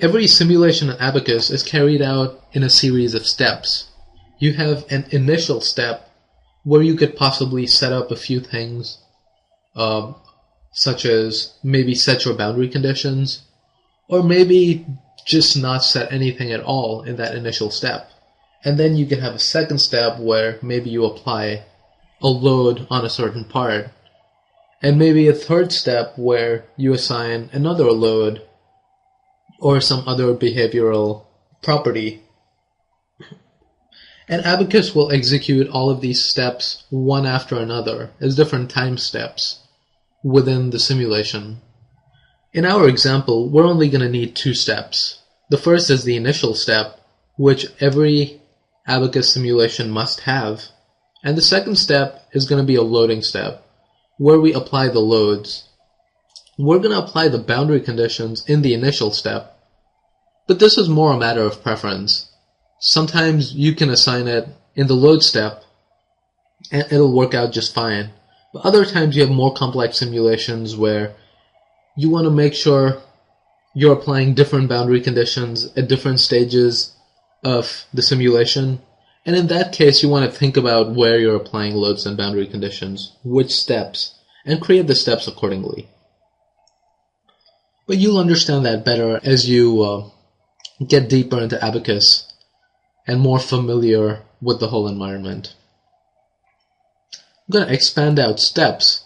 Every simulation in Abacus is carried out in a series of steps. You have an initial step where you could possibly set up a few things, such as maybe set your boundary conditions, or maybe just not set anything at all in that initial step. And then you can have a second step where maybe you apply a load on a certain part, and maybe a third step where you assign another load or some other behavioral property. And Abacus will execute all of these steps one after another as different time steps within the simulation. In our example, we're only going to need two steps. The first is the initial step, which every Abacus simulation must have. And the second step is going to be a loading step, where we apply the loads. We're going to apply the boundary conditions in the initial step, but this is more a matter of preference. Sometimes you can assign it in the load step, and it'll work out just fine. But other times you have more complex simulations where you want to make sure you're applying different boundary conditions at different stages of the simulation. And in that case, you want to think about where you're applying loads and boundary conditions, which steps, and create the steps accordingly. But you'll understand that better as you get deeper into Abacus and more familiar with the whole environment. I'm going to expand out steps.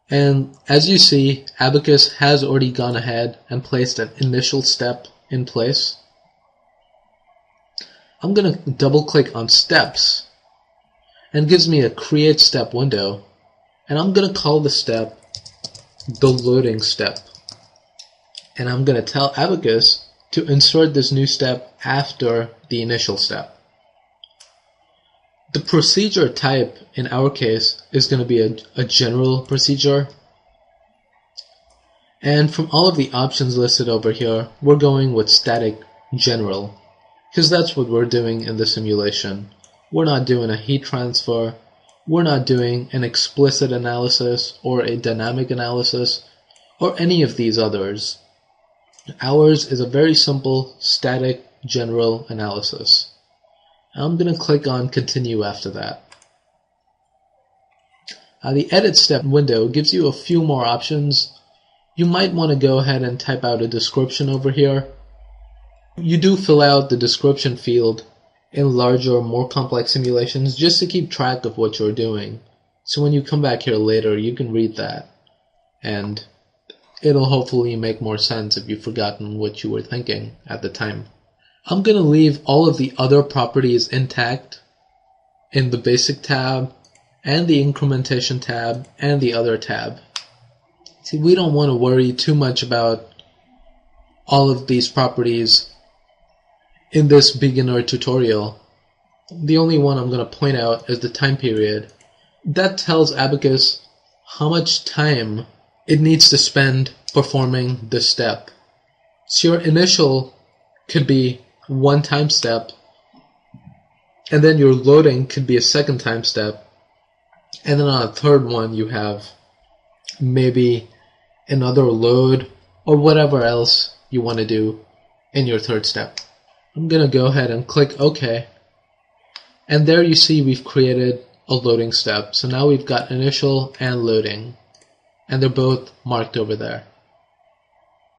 And as you see, Abacus has already gone ahead and placed an initial step in place. I'm going to double click on steps, and it gives me a create step window, and I'm going to call the step the loading step. And I'm going to tell Abacus to insert this new step after the initial step. The procedure type in our case is going to be a general procedure. And from all of the options listed over here, we're going with static general, because that's what we're doing in the simulation. We're not doing a heat transfer, we're not doing an explicit analysis or a dynamic analysis or any of these others. Ours is a very simple static general analysis. I'm going to click on continue after that. The edit step window gives you a few more options. You might want to go ahead and type out a description over here. You do fill out the description field in larger, more complex simulations just to keep track of what you're doing. So when you come back here later, you can read that, and it'll hopefully make more sense if you've forgotten what you were thinking at the time. I'm going to leave all of the other properties intact in the basic tab and the incrementation tab and the other tab. See, we don't want to worry too much about all of these properties in this beginner tutorial. The only one I'm going to point out is the time period. That tells Abacus how much time it needs to spend performing this step. So your initial could be one time step, and then your loading could be a second time step, and then on a third one you have maybe another load or whatever else you want to do in your third step. I'm going to go ahead and click OK, and there you see we've created a loading step. So now we've got initial and loading, and they're both marked over there.